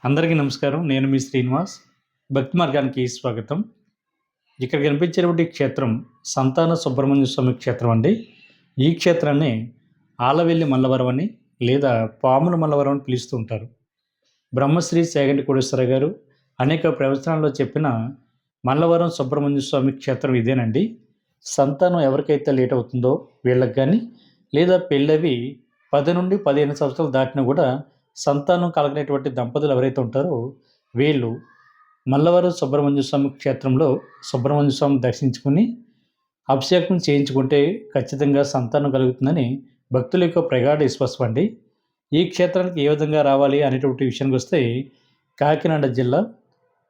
అందరికీ నమస్కారం. నేను మీ శ్రీనివాస్. భక్తి మార్గానికి స్వాగతం. ఇక్కడ కనిపించేటువంటి క్షేత్రం సంతాన సుబ్రహ్మణ్య స్వామి క్షేత్రం అండి. ఈ క్షేత్రాన్ని ఆలవెల్లి మల్లవరం అని లేదా పాముల మల్లవరం అని పిలుస్తూ ఉంటారు. బ్రహ్మశ్రీ సేగంటి కోటేశ్వర గారు అనేక ప్రవచనాల్లో చెప్పిన మల్లవరం సుబ్రహ్మణ్య స్వామి క్షేత్రం ఇదేనండి. సంతానం ఎవరికైతే లేట్ అవుతుందో వీళ్ళకి కానీ లేదా పెళ్ళవి 10 నుండి 15 సంవత్సరాలు దాటినా కూడా సంతానం కలగనటువంటి దంపతులు ఎవరైతే ఉంటారో వీళ్ళు మల్లవరం సుబ్రహ్మణ్య స్వామి క్షేత్రంలో సుబ్రహ్మణ్య స్వామిని దర్శించుకుని అభిషేకం చేయించుకుంటే ఖచ్చితంగా సంతానం కలుగుతుందని భక్తుల యొక్క ప్రగాఢ విశ్వాసం అండి. ఈ క్షేత్రానికి ఏ విధంగా రావాలి అనేటువంటి విషయానికి వస్తే కాకినాడ జిల్లా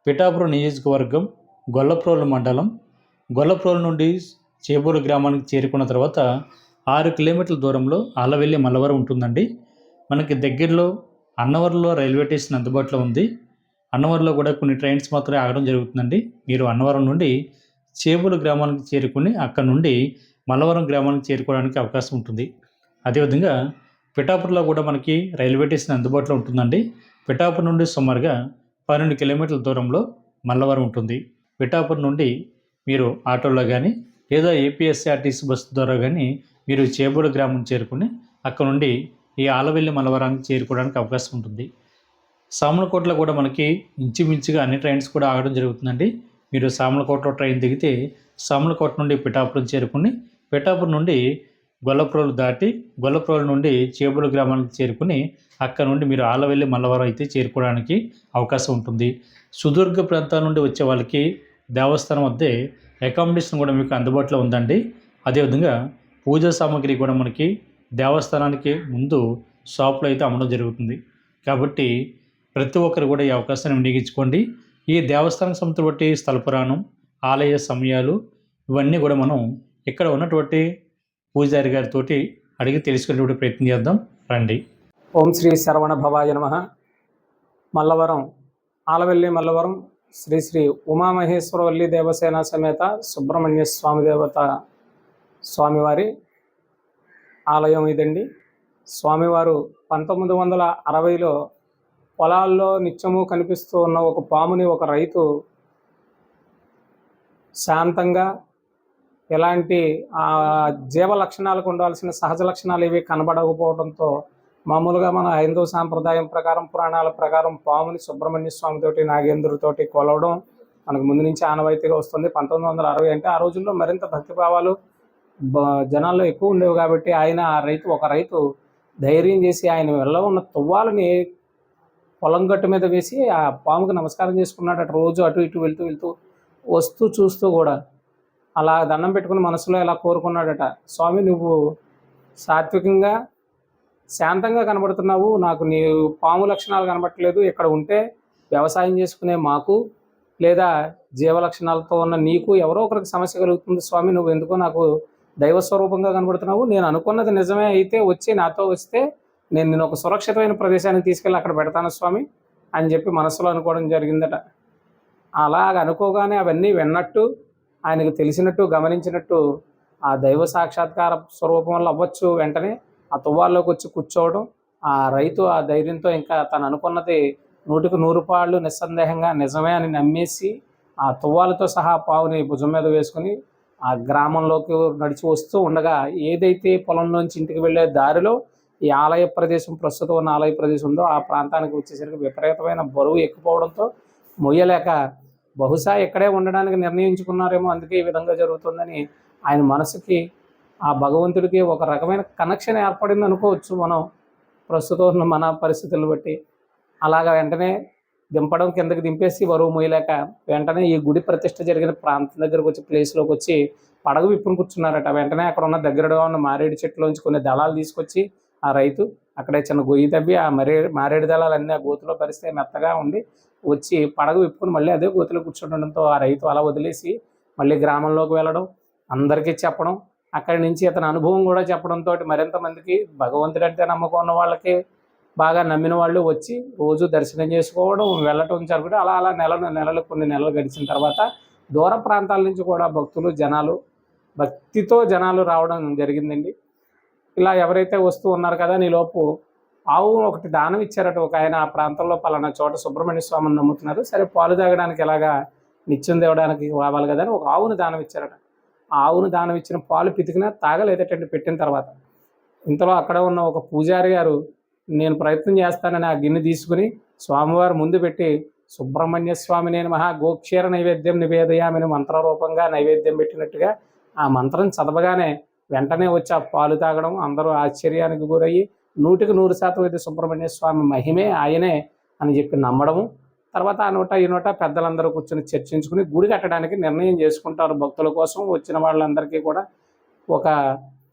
పిఠాపురం నియోజకవర్గం గొల్లప్రోలు మండలం గొల్లప్రోలు నుండి చేబూరు గ్రామానికి చేరుకున్న తర్వాత 6 కిలోమీటర్ల దూరంలో ఆలవెల్లి మల్లవరం ఉంటుందండి. మనకి దగ్గరలో అన్నవరంలో రైల్వే స్టేషన్ అందుబాటులో ఉంది. అన్నవరంలో కూడా కొన్ని ట్రైన్స్ మాత్రమే ఆగడం జరుగుతుందండి. మీరు అన్నవరం నుండి చేబూరు గ్రామానికి చేరుకుని అక్కడ నుండి మల్లవరం గ్రామానికి చేరుకోవడానికి అవకాశం ఉంటుంది. అదేవిధంగా పిఠాపురంలో కూడా మనకి రైల్వే స్టేషన్ అందుబాటులో ఉంటుందండి. పిఠాపురం నుండి సుమారుగా 12 కిలోమీటర్ల దూరంలో మల్లవరం ఉంటుంది. పిఠాపురం నుండి మీరు ఆటోలో కానీ లేదా ఏపీఎస్ఆర్టీసీ బస్సు ద్వారా కానీ మీరు చేబూరు గ్రామం చేరుకుని అక్కడ నుండి ఈ ఆలవెల్లి మల్లవరానికి చేరుకోవడానికి అవకాశం ఉంటుంది. సామలకోటలో కూడా మనకి ఇంచుమించుగా అన్ని ట్రైన్స్ కూడా ఆగడం జరుగుతుందండి. మీరు సామలకోటలో ట్రైన్ దిగితే సామలకోట నుండి పిఠాపురం చేరుకుని పిఠాపురం నుండి గొల్లప్రోలు దాటి గొల్లప్రోలు నుండి చేబూరు గ్రామానికి చేరుకుని అక్కడ నుండి మీరు ఆలవెల్లి మల్లవరం అయితే చేరుకోవడానికి అవకాశం ఉంటుంది. సుదూర్ఘ ప్రాంతాల నుండి వచ్చే వాళ్ళకి దేవస్థానం వద్దే అకామిడేషన్ కూడా మీకు అందుబాటులో ఉందండి. అదేవిధంగా పూజా సామాగ్రి కూడా మనకి దేవస్థానానికి ముందు షాప్లో అయితే అమ్మడం జరుగుతుంది. కాబట్టి ప్రతి ఒక్కరు కూడా ఈ అవకాశాన్ని వినియోగించుకోండి. ఈ దేవస్థానం సంస్థ బట్టి స్థల పురాణం, ఆలయ సమయాలు ఇవన్నీ కూడా మనం ఇక్కడ ఉన్నటువంటి పూజారి గారితో అడిగి తెలుసుకునేటువంటి ప్రయత్నం చేద్దాం రండి. ఓం శ్రీ శరవణ భవాయ నమః. మల్లవరం ఆలవెల్లి మల్లవరం శ్రీ శ్రీ ఉమామహేశ్వరవల్లి దేవసేన సమేత సుబ్రహ్మణ్య స్వామి దేవత స్వామివారి ఆలయం ఇదండి. స్వామివారు 1960లో పొలాల్లో నిత్యము కనిపిస్తూ ఉన్న ఒక పాముని ఒక రైతు శాంతంగా ఎలాంటి జీవ లక్షణాలకు ఉండాల్సిన సహజ లక్షణాలు ఇవి కనబడకపోవడంతో మామూలుగా మన హైందవ సాంప్రదాయం ప్రకారం పురాణాల ప్రకారం పాముని సుబ్రహ్మణ్య స్వామితోటి నాగేంద్రుడితోటి కొలవడం మనకు ముందు నుంచి ఆనవాయితీగా వస్తుంది. 1960 అంటే ఆ రోజుల్లో మరింత భక్తిభావాలు జనాల్లో ఎక్కువ ఉండేవి కాబట్టి ఒక రైతు ధైర్యం చేసి ఆయన వెళ్ళ ఉన్న తువ్వాలని పొలం గట్టు మీద వేసి ఆ పాముకు నమస్కారం చేసుకున్నాడట. రోజు అటు ఇటు వెళ్తూ వస్తూ చూస్తూ కూడా అలా దండం పెట్టుకుని మనసులో ఇలా కోరుకున్నాడట, స్వామి నువ్వు సాత్వికంగా శాంతంగా కనబడుతున్నావు, నాకు నీ పాము లక్షణాలు కనబడట్లేదు, ఇక్కడ ఉంటే వ్యవసాయం చేసుకునే మాకు లేదా జీవ లక్షణాలతో ఉన్న నీకు ఎవరో ఒకరికి సమస్య కలుగుతుంది స్వామి, నువ్వు ఎందుకో నాకు దైవస్వరూపంగా కనబడుతున్నావు, నేను అనుకున్నది నిజమే అయితే వచ్చి నాతో వస్తే నేను ఒక సురక్షితమైన ప్రదేశానికి తీసుకెళ్ళి అక్కడ పెడతాను స్వామి అని చెప్పి మనసులో అనుకోవడం జరిగిందట. అలాగ అనుకోగానే అవన్నీ విన్నట్టు ఆయనకు తెలిసినట్టు గమనించినట్టు ఆ దైవ సాక్షాత్కార స్వరూపం వల్ల అవ్వచ్చు వెంటనే ఆ తువ్వాల్లోకి వచ్చి కూర్చోవడం. ఆ రైతు ఆ ధైర్యంతో ఇంకా తను అనుకున్నది 100కి 100 పాళ్ళు నిస్సందేహంగా నిజమే అని నమ్మేసి ఆ తువ్వాలతో సహా పావుని భుజం మీద వేసుకుని ఆ గ్రామంలోకి నడిచి వస్తూ ఉండగా ఏదైతే పొలంలోంచి ఇంటికి వెళ్ళే దారిలో ఈ ఆలయ ప్రదేశం ప్రస్తుతం ఉన్న ఆలయ ప్రదేశం ఉందో ఆ ప్రాంతానికి వచ్చేసరికి విపరీతమైన బరువు ఎక్కుపోవడంతో మొయ్యలేక బహుశా ఇక్కడే ఉండడానికి నిర్ణయించుకున్నారేమో, అందుకే ఈ విధంగా జరుగుతుందని ఆయన మనసుకి ఆ భగవంతుడికి ఒక రకమైన కనెక్షన్ ఏర్పడింది అనుకోవచ్చు మనం ప్రస్తుతం ఉన్న మన పరిస్థితులను బట్టి. అలాగా వెంటనే దింపడం కిందకి దింపేసి బరువు మొయ్యలేక వెంటనే ఈ గుడి ప్రతిష్ఠ జరిగిన ప్రాంతం దగ్గరకు వచ్చి ప్లేస్లోకి వచ్చి పడగ విప్పుని కూర్చున్నారట. వెంటనే అక్కడ ఉన్న దగ్గరగా ఉన్న మారేడు చెట్లోంచి కొన్ని దళాలు తీసుకొచ్చి ఆ రైతు అక్కడే చిన్న గొయ్యి తవ్వి ఆ మారేడు దళాలన్నీ ఆ గోతులో పరిస్తే మెత్తగా ఉండి వచ్చి పడగ విప్పుకుని మళ్ళీ అదే గోతులో కూర్చుండడంతో ఆ రైతు అలా వదిలేసి మళ్ళీ గ్రామంలోకి వెళ్ళడం, అందరికీ చెప్పడం, అక్కడి నుంచి అతని అనుభవం కూడా చెప్పడంతో మరింత మందికి భగవంతుడంటే నమ్మకం ఉన్న వాళ్ళకి బాగా నమ్మిన వాళ్ళు వచ్చి రోజు దర్శనం చేసుకోవడం వెళ్ళటం జరుగుతుంది. అలా అలా కొన్ని నెలలు గడిచిన తర్వాత దూర ప్రాంతాల నుంచి కూడా భక్తితో జనాలు రావడం జరిగిందండి. ఇలా ఎవరైతే వస్తూ ఉన్నారు కదా నీలోపు ఆవు ఒకటి దానం ఇచ్చారట ఒక ఆయన, ఆ ప్రాంతంలో పలానా చోట సుబ్రహ్మణ్య స్వామిని నమ్ముతున్నారు, సరే పాలు తాగడానికి ఎలాగా నిత్యం తేవడానికి కావాలి కదా అని ఒక ఆవును దానం ఇచ్చారట. ఆ ఆవును దానం ఇచ్చిన పాలు పితికినా తాగలేదటండి పెట్టిన తర్వాత. ఇంతలో అక్కడ ఉన్న ఒక పూజారి గారు నేను ప్రయత్నం చేస్తానని ఆ గిన్నె తీసుకుని స్వామివారి ముందు పెట్టి సుబ్రహ్మణ్య స్వామినే నమః గోక్షీర నైవేద్యం నివేదయామని మంత్రరూపంగా నైవేద్యం పెట్టినట్టుగా ఆ మంత్రం చదవగానే వెంటనే వచ్చి ఆ పాలు తాగడం, అందరూ ఆశ్చర్యానికి గురయ్యి 100% ఇది సుబ్రహ్మణ్య స్వామి మహిమే ఆయనే అని చెప్పి నమ్మడము. తర్వాత ఆ నోట ఈ నోట పెద్దలందరూ కూర్చొని చర్చించుకుని గుడి కట్టడానికి నిర్ణయం చేసుకుంటారు. భక్తుల కోసం వచ్చిన వాళ్ళందరికీ కూడా ఒక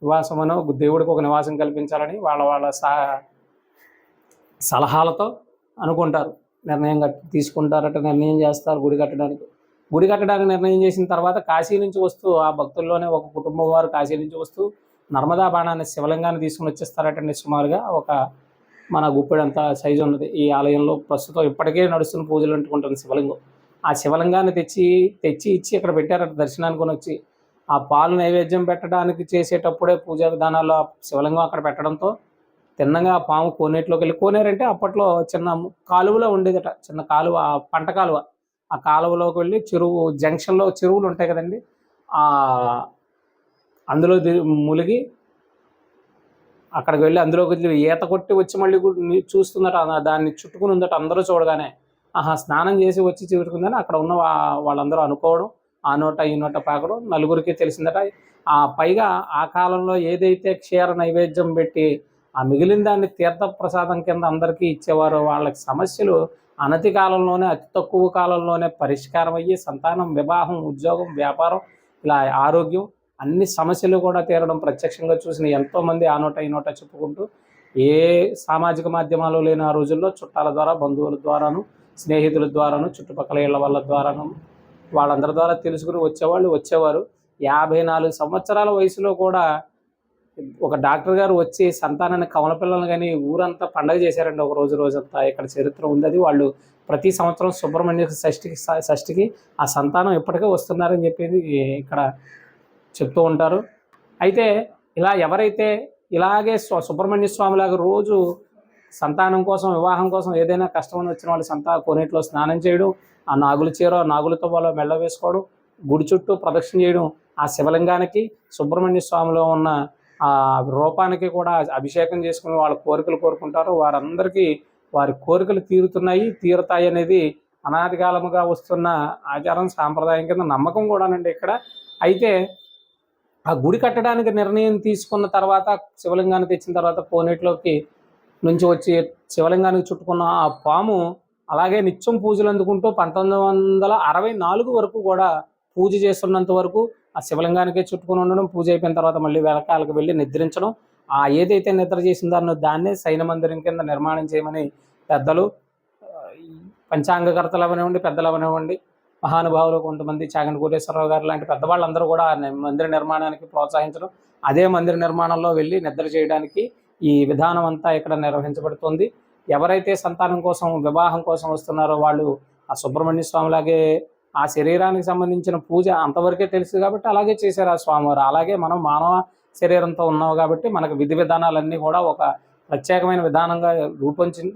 నివాసమనో, దేవుడికి ఒక నివాసం కల్పించాలని వాళ్ళ వాళ్ళ సలహాలతో అనుకుంటారు. తీసుకుంటారట, నిర్ణయం చేస్తారు గుడి కట్టడానికి. గుడి కట్టడానికి నిర్ణయం చేసిన తర్వాత కాశీ నుంచి వస్తూ ఆ భక్తుల్లోనే ఒక కుటుంబం వారు కాశీ నుంచి వస్తూ నర్మదా బాణాన్ని శివలింగాన్ని తీసుకుని వచ్చేస్తారటండి. సుమారుగా ఒక మన గుప్పెడంత సైజు ఉన్నది ఈ ఆలయంలో ప్రస్తుతం ఇప్పటికే నడుస్తున్న పూజలు అంటుకుంటుంది శివలింగం. ఆ శివలింగాన్ని తెచ్చి ఇచ్చి ఇక్కడ పెట్టారట దర్శనానికి వచ్చి. ఆ పాలు నైవేద్యం పెట్టడానికి చేసేటప్పుడే పూజా విధానాల్లో ఆ శివలింగం అక్కడ పెట్టడంతో తిన్నగా ఆ పాము కోనేటిలోకి వెళ్ళి, కోనేరంటే అప్పట్లో చిన్న కాలువలో ఉండేదట, చిన్న కాలువ, పంట కాలువ. ఆ కాలువలోకి వెళ్ళి చెరువు జంక్షన్లో చెరువులు ఉంటాయి కదండి, ఆ అందులో మునిగి అక్కడికి వెళ్ళి అందులోకి వెళ్ళి ఈత కొట్టి వచ్చి మళ్ళీ చూస్తుందట, దాన్ని చుట్టుకుని ఉందట. అందరూ చూడగానే ఆహా స్నానం చేసి వచ్చి చూసుకుందని అక్కడ ఉన్న వాళ్ళందరూ అనుకోవడం, ఆ నోట ఈ నోట పాకడం, నలుగురికి తెలిసిందట. ఆ పైగా ఆ కాలంలో ఏదైతే క్షీర నైవేద్యం పెట్టి ఆ మిగిలిన దాన్ని తీర్థ ప్రసాదం కింద అందరికీ ఇచ్చేవారు, వాళ్ళకి సమస్యలు అనతి కాలంలోనే, అతి తక్కువ కాలంలోనే పరిష్కారం అయ్యి సంతానం, వివాహం, ఉద్యోగం, వ్యాపారం, ఇలా ఆరోగ్యం, అన్ని సమస్యలు కూడా తీరడం ప్రత్యక్షంగా చూసిన ఎంతోమంది ఆ నోట ఈ నోట చెప్పుకుంటూ, ఏ సామాజిక మాధ్యమాలు లేని ఆ రోజుల్లో చుట్టాల ద్వారా, బంధువుల ద్వారాను, స్నేహితుల ద్వారాను, చుట్టుపక్కల ఇళ్ల వాళ్ళ ద్వారాను, వాళ్ళందరి ద్వారా తెలుసుకుని వచ్చేవారు. 54 సంవత్సరాల వయసులో కూడా ఒక డాక్టర్ గారు వచ్చి సంతానాన్ని, కవల పిల్లలను కానీ ఊరంతా పండగ చేశారండి. ఒక రోజంతా ఇక్కడ చరిత్ర ఉంది. అది వాళ్ళు ప్రతి సంవత్సరం సుబ్రహ్మణ్య షష్ఠికి ఆ సంతానం ఇప్పటికే వస్తున్నారని చెప్పేది ఇక్కడ చెప్తూ ఉంటారు. అయితే ఇలా ఎవరైతే ఇలాగే సుబ్రహ్మణ్య స్వామిలాగా రోజు సంతానం కోసం, వివాహం కోసం ఏదైనా కష్టమని వచ్చిన వాళ్ళు కోనేటిలో స్నానం చేయడం, ఆ నాగుల చీర నాగులతో వాళ్ళ మెళ్ళ వేసుకోవడం, గుడి చుట్టూ ప్రదక్షిణ చేయడం, ఆ శివలింగానికి సుబ్రహ్మణ్య స్వామిలో ఉన్న ఆ రూపానికి కూడా అభిషేకం చేసుకుని వాళ్ళ కోరికలు కోరుకుంటారు. వారందరికీ వారి కోరికలు తీరుతాయి అనేది అనాది కాలముగా వస్తున్న ఆచారం, సాంప్రదాయం కింద నమ్మకం కూడానండి ఇక్కడ. అయితే ఆ గుడి కట్టడానికి నిర్ణయం తీసుకున్న తర్వాత, శివలింగాన్ని తెచ్చిన తర్వాత కోనేటిలోకి నుంచి వచ్చి శివలింగానికి చుట్టుకున్న ఆ పాము అలాగే నిత్యం పూజలు అందుకుంటూ 1964 వరకు కూడా పూజ చేస్తున్నంత వరకు ఆ శివలింగానికే చుట్టుకుని ఉండడం, పూజ అయిపోయిన తర్వాత మళ్ళీ వెనకాలకు వెళ్ళి నిద్రించడం, ఆ ఏదైతే నిద్ర చేసిందో దాన్నే శయన మందిరం కింద నిర్మాణం చేయమని పెద్దలు, పంచాంగకర్తలు అవనివ్వండి, పెద్దలు అవనివ్వండి, మహానుభావులు కొంతమంది, చాగంటి కోటేశ్వరరావు గారు లాంటి పెద్దవాళ్ళందరూ కూడా మందిర నిర్మాణానికి ప్రోత్సహించడం, అదే మందిర నిర్మాణంలో వెళ్ళి నిద్ర చేయడానికి ఈ విధానం అంతా ఇక్కడ నిర్వహించబడుతుంది. ఎవరైతే సంతానం కోసం, వివాహం కోసం వస్తున్నారో వాళ్ళు ఆ సుబ్రహ్మణ్య స్వామిలాగే ఆ శరీరానికి సంబంధించిన పూజ అంతవరకే తెలుసు కాబట్టి అలాగే చేశారు ఆ స్వామివారు. అలాగే మనం మానవ శరీరంతో ఉన్నాం కాబట్టి మనకు విధి విధానాలన్నీ కూడా ఒక ప్రత్యేకమైన విధానంగా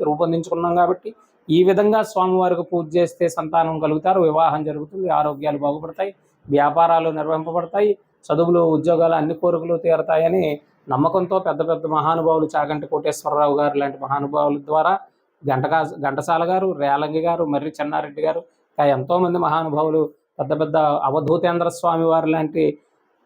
రూపొందించుకున్నాం కాబట్టి ఈ విధంగా స్వామివారికి పూజ చేస్తే సంతానం కలుగుతారు, వివాహం జరుగుతుంది, ఆరోగ్యాలు బాగుపడతాయి, వ్యాపారాలు నిర్వహింపబడతాయి, చదువులు, ఉద్యోగాలు, అన్ని కోరికలు తీరతాయని నమ్మకంతో పెద్ద పెద్ద మహానుభావులు, చాగంటి కోటేశ్వరరావు గారు లాంటి మహానుభావుల ద్వారా, ఘంటసాల గారు, రేలంగి గారు, మర్రి చెన్నారెడ్డి గారు, ఎంతోమంది మహానుభావులు, పెద్ద పెద్ద అవధూతేంద్ర స్వామి వారు లాంటి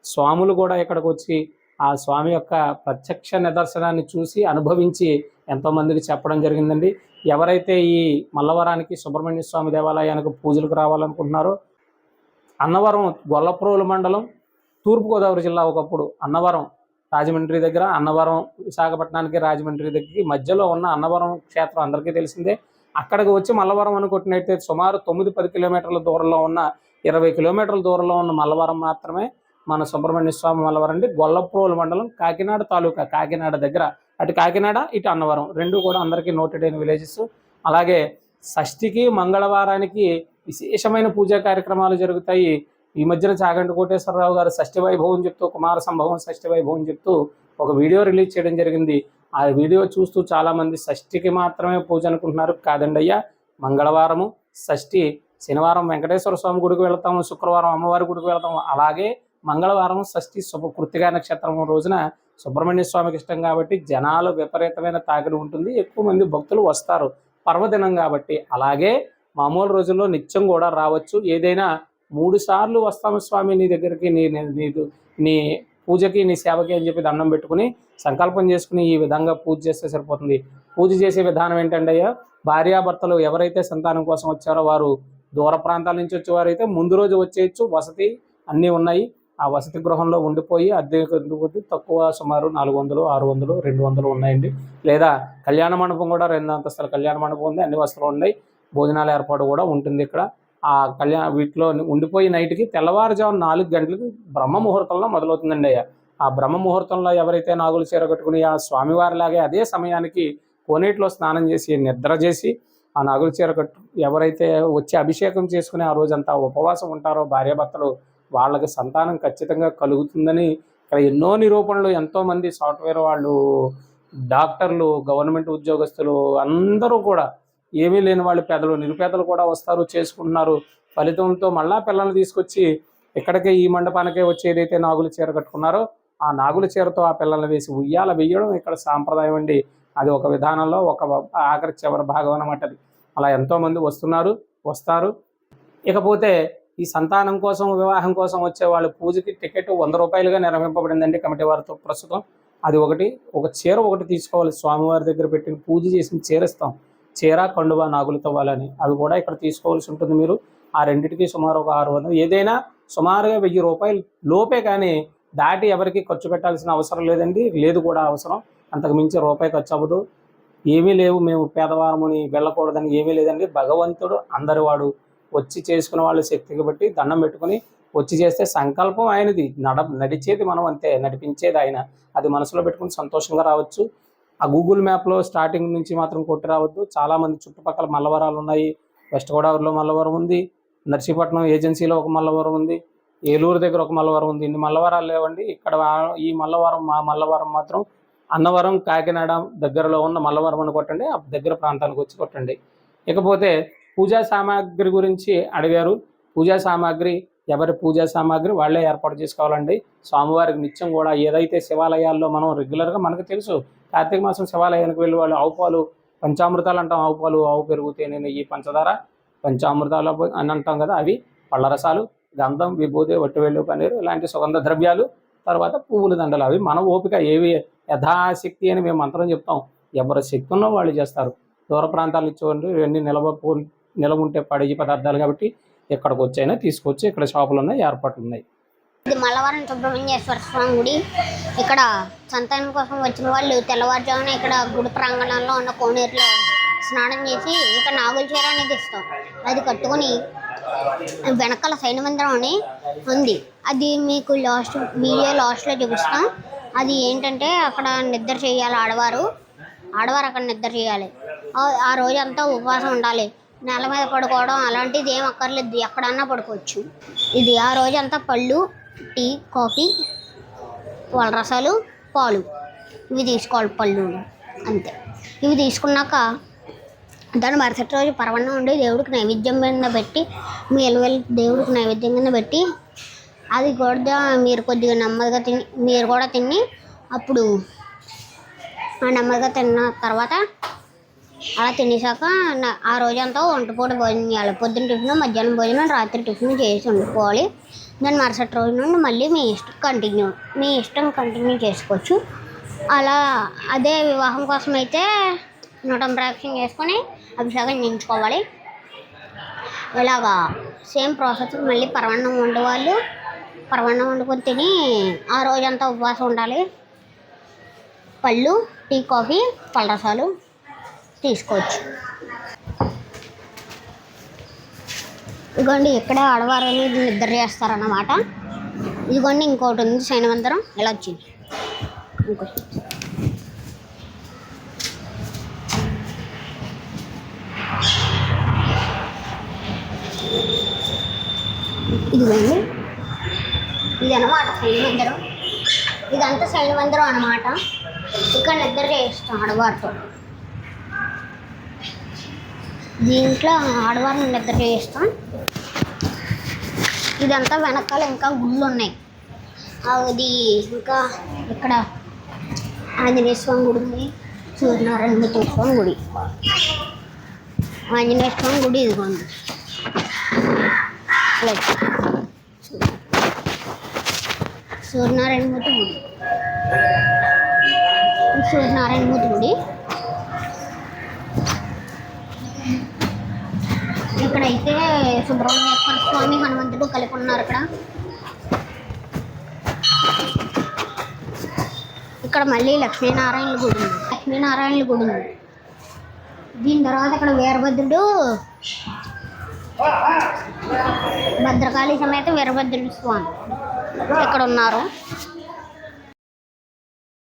స్వాములు కూడా ఇక్కడికి వచ్చి ఆ స్వామి యొక్క ప్రత్యక్ష నిదర్శనాన్ని చూసి అనుభవించి ఎంతోమందికి చెప్పడం జరిగిందండి. ఎవరైతే ఈ మల్లవరానికి, సుబ్రహ్మణ్య స్వామి దేవాలయానికి పూజలకు రావాలనుకుంటున్నారో, అన్నవరం గొల్లప్రోలు మండలం, తూర్పుగోదావరి జిల్లా, ఒకప్పుడు అన్నవరం రాజమండ్రి దగ్గర, అన్నవరం విశాఖపట్నానికి రాజమండ్రి దగ్గరికి మధ్యలో ఉన్న అన్నవరం క్షేత్రం అందరికీ తెలిసిందే. అక్కడికి వచ్చి మల్లవరం అని కొట్టినట్టే సుమారు 9-10 కిలోమీటర్ల దూరంలో ఉన్న, 20 కిలోమీటర్ల దూరంలో ఉన్న మల్లవరం మాత్రమే మన సుబ్రహ్మణ్య స్వామి మల్లవరం అండి. గొల్లప్రోలు మండలం, కాకినాడ తాలూకా, కాకినాడ దగ్గర. అటు కాకినాడ, ఇటు అన్నవరం, రెండు కూడా అందరికీ నోటెడ్ అయిన విలేజెస్. అలాగే షష్ఠికి, మంగళవారానికి విశేషమైన పూజా కార్యక్రమాలు జరుగుతాయి. ఈ మధ్యన చాగంటి కోటేశ్వరరావు గారు షష్ఠి వైభవం చెప్తూ, కుమార సంభవం షష్ఠి వైభవం చెప్తూ ఒక వీడియో రిలీజ్ చేయడం జరిగింది. ఆ వీడియో చూస్తూ చాలామంది షష్ఠికి మాత్రమే పూజ అనుకుంటున్నారు. కాదండి అయ్యా, మంగళవారము షష్ఠి, శనివారం వెంకటేశ్వర స్వామి గుడికి వెళ్తాము, శుక్రవారం అమ్మవారి గుడికి వెళ్తాము. అలాగే మంగళవారం షష్ఠి కృత్తికా నక్షత్రం రోజున సుబ్రహ్మణ్య స్వామికి ఇష్టం కాబట్టి జనాలు విపరీతమైన తాకిడి ఉంటుంది, ఎక్కువ మంది భక్తులు వస్తారు పర్వదినం కాబట్టి. అలాగే మామూలు రోజుల్లో నిత్యం కూడా రావచ్చు. ఏదైనా 3 సార్లు వస్తాము స్వామి నీ దగ్గరికి, నీ పూజకి నీ సేవకి అని చెప్పి దండం పెట్టుకుని సంకల్పం చేసుకుని ఈ విధంగా పూజ చేస్తే సరిపోతుంది. పూజ చేసే విధానం ఏంటంటే అయ్యా, భార్యాభర్తలు ఎవరైతే సంతానం కోసం వచ్చారో వారు దూర ప్రాంతాల నుంచి వచ్చేవారైతే ముందు రోజు వచ్చేయచ్చు. వసతి అన్నీ ఉన్నాయి. ఆ వసతి గృహంలో ఉండిపోయి అద్దెకు తక్కువ సుమారు 400, 600, 200 ఉన్నాయండి. లేదా కళ్యాణ మండపం కూడా 2 అంతస్తుల కళ్యాణ మండపం ఉంది, అన్ని వసతులు ఉన్నాయి, భోజనాల ఏర్పాటు కూడా ఉంటుంది ఇక్కడ. ఆ వీటిలో ఉండిపోయి నైట్కి తెల్లవారుజాము 4 గంటలకు బ్రహ్మ ముహూర్తంలో మొదలవుతుందండి అయ్యా. ఆ బ్రహ్మ ముహూర్తంలో ఎవరైతే నాగులు చీర కట్టుకుని ఆ స్వామివారిలాగే అదే సమయానికి కోనేటిలో స్నానం చేసి నిద్ర చేసి ఆ నాగుల చీర కట్టు ఎవరైతే వచ్చి అభిషేకం చేసుకుని ఆ రోజంతా ఉపవాసం ఉంటారో భార్యాభర్తలు, వాళ్ళకి సంతానం ఖచ్చితంగా కలుగుతుందని ఇక్కడ ఎన్నో నిరూపణలు, ఎంతోమంది సాఫ్ట్వేర్ వాళ్ళు, డాక్టర్లు, గవర్నమెంట్ ఉద్యోగస్తులు అందరూ కూడా, ఏమీ లేని వాళ్ళు, పేదలు నిరుపేదలు కూడా వస్తారు, చేసుకుంటున్నారు. ఫలితంతో మళ్ళా పిల్లల్ని తీసుకొచ్చి ఇక్కడికే ఈ మండపానికే వచ్చి ఏదైతే నాగుల చీర కట్టుకున్నారో ఆ నాగుల చీరతో ఆ పిల్లల్ని వేసి ఉయ్యాల వేయడం ఇక్కడ సాంప్రదాయం అండి. అది ఒక విధానంలో ఒక ఆఖరి చివరి భాగం అన్నమాట. అది అలా ఎంతోమంది వస్తారు. ఇకపోతే ఈ సంతానం కోసం, వివాహం కోసం వచ్చే వాళ్ళు పూజకి టికెట్ 100 రూపాయలుగా నిర్వహింపబడిందండి కమిటీ వారితో ప్రస్తుతం. అది ఒక చీర ఒకటి తీసుకోవాలి, స్వామివారి దగ్గర పెట్టిన పూజ చేసిన చీర ఇస్తాం. చీర, కండువా నాగులతో వాళ్ళని అవి కూడా ఇక్కడ తీసుకోవాల్సి ఉంటుంది మీరు. ఆ రెండింటికి సుమారు ఒక 600, ఏదైనా సుమారుగా 1000 రూపాయలు లోపే, కానీ దాటి ఎవరికి ఖర్చు పెట్టాల్సిన అవసరం లేదండి. లేదు కూడా అవసరం, అంతకు మించి రూపాయి ఖర్చు అవ్వదు. ఏమీ లేవు, మేము పేదవారముని వెళ్ళకూడదని ఏమీ లేదండి. భగవంతుడు అందరివాడు. వచ్చి చేసుకునే వాళ్ళు శక్తికి బట్టి దండం పెట్టుకుని వచ్చి చేస్తే సంకల్పం ఆయనది, నడిచేది మనం అంతే, నడిపించేది ఆయన. అది మనసులో పెట్టుకుని సంతోషంగా రావచ్చు. ఆ గూగుల్ మ్యాప్లో స్టార్టింగ్ నుంచి మాత్రం కొట్టి రావద్దు. చాలామంది చుట్టుపక్కల మల్లవరాలు ఉన్నాయి. వెస్ట్ గోదావరిలో మల్లవరం ఉంది, నర్సీపట్నం ఏజెన్సీలో ఒక మల్లవరం ఉంది, ఏలూరు దగ్గర ఒక మల్లవరం ఉంది. ఇన్ని మల్లవరాలు లేవండి ఇక్కడ. ఈ మల్లవరం, మా మల్లవరం మాత్రం అన్నవరం, కాకినాడ దగ్గరలో ఉన్న మల్లవరం అని కొట్టండి, ఆ దగ్గర ప్రాంతానికి వచ్చి కొట్టండి. ఇకపోతే పూజా సామాగ్రి గురించి అడిగారు. పూజా సామాగ్రి, ఎవరి పూజా సామాగ్రి వాళ్ళే ఏర్పాటు చేసుకోవాలండి. స్వామివారికి నిత్యం కూడా ఏదైతే శివాలయాల్లో మనం రెగ్యులర్గా మనకు తెలుసు, కార్తీక మాసం శివాలయానికి వెళ్ళి వాళ్ళు ఆవు పాలు, పంచామృతాలు అంటాం, ఆవు పాలు, ఆవు పెరుగు, తేనె, నెయ్యి, పంచదార, పంచామృతాలు అని అంటాం కదా, అవి, పళ్ళరసాలు, గంధం, విభూతి, వట్టివేళ్ళు, పన్నీరు, ఇలాంటి సుగంధ ద్రవ్యాలు, తర్వాత పువ్వుల దండలు. అవి మన ఓపిక, ఏవి యథాశక్తి అని మేము మంత్రం చెప్తాం. ఎవరి శక్తి ఉన్నో వాళ్ళు చేస్తారు. దూర ప్రాంతాలు ఇచ్చేవాళ్ళు ఇవన్నీ నిలవ ఉంటే పడే పదార్థాలు కాబట్టి ఎక్కడికి వచ్చైనా తీసుకొచ్చి ఇక్కడ షాపులు ఉన్నాయి, ఏర్పాట్లు ఉన్నాయి. ఇది మల్లవరం సుబ్రహ్మణ్యేశ్వర స్వామి గుడి. ఇక్కడ సంతానం కోసం వచ్చిన వాళ్ళు తెల్లవారుజామున ఇక్కడ గుడి ప్రాంగణంలో ఉన్న కోనేరులో స్నానం చేసి ఇక్కడ నాగుల చీర అనేది ఇస్తాం. అది కట్టుకుని వెనకాల సైన మందిరం అని ఉంది, అది మీకు వీడియో లాస్ట్లో చూపిస్తాం. అది ఏంటంటే అక్కడ నిద్ర చేయాలి ఆడవారు అక్కడ నిద్ర చేయాలి. ఆ రోజు అంతా ఉపవాసం ఉండాలి. నేల మీద పడుకోవడం అలాంటిది ఏం అక్కర్లేదు, ఎక్కడన్నా పడుకోవచ్చు. ఇది ఆ రోజంతా పళ్ళు, టీ, కాఫీ, రసాలు, పాలు ఇవి తీసుకోవాలి. పళ్ళు అంతే. ఇవి తీసుకున్నాక దాని మరుసటి రోజు పరవన్నం ఉండి దేవుడికి నైవేద్యం కింద పెట్టి, మీ ఎలువెల్లి దేవుడికి నైవేద్యం కింద పెట్టి, అది కూడా మీరు కొద్దిగా నెమ్మదిగా మీరు కూడా తిని, అప్పుడు ఆ నెమ్మదిగా తిన్న తర్వాత అలా తినేసాక ఆ రోజంతా ఒంటిపూట భోజనం చేయాలి. పొద్దున్న టిఫిన్, మధ్యాహ్నం భోజనం, రాత్రి టిఫిన్ చేసి వండుకోవాలి. దాని మరుసటి రోజు నుండి మళ్ళీ మీ ఇష్టం కంటిన్యూ చేసుకోవచ్చు. అలా అదే వివాహం కోసం అయితే 108 అభిషేకం చేసుకొని అభిషేకం చేయించుకోవాలి. ఇలాగా సేమ్ ప్రాసెస్. మళ్ళీ పరవన్నం వండేవాళ్ళు పరవన్నం వండుకొని తిని ఆ రోజంతా ఉపవాసం ఉండాలి. పళ్ళు, టీ, కాఫీ, పళ్ళరసాలు తీసుకోవచ్చు. ఇదిగోండి ఇక్కడే ఆడవారు అనేది నిద్ర చేస్తారన్నమాట. ఇదిగోండి ఇంకోటి ఉంది శైనవంతరం, ఇలా వచ్చింది ఇంకోటి. ఇదిగోండి ఇది అన్నమాట శైనవంతరం. ఇదంతా శైనవంతరం అన్నమాట. ఇక్కడ నిద్ర చేయిస్తాం ఆడవారితో. దీంట్లో ఆడవారిని నిద్ర చేయిస్తాం. ఇదంతా వెనకాల ఇంకా గుళ్ళు ఉన్నాయి. అది ఇంకా ఇక్కడ ఆంజనేయ స్వామి గుడి ఉంది, సూర్యనారాయణ స్వామి గుడి. ఆంజనేయ స్వామి గుడి ఇదిగోండి. సూర్యనారాయణమూర్తి గుడి, సూర్యనారాయణమూర్తి గుడి. ఇక్కడైతే సుబ్రహ్మణ్యేశ్వర స్వామి, హనుమంతుడు కలిపి ఉన్నారు. ఇక్కడ మళ్ళీ లక్ష్మీనారాయణ గుడి ఉంది. లక్ష్మీనారాయణ గుడి ఉంది. దీని తర్వాత ఇక్కడ వీరభద్రుడు, భద్రకాళి సమేత వీరభద్రుడు స్వామి ఇక్కడ ఉన్నారు.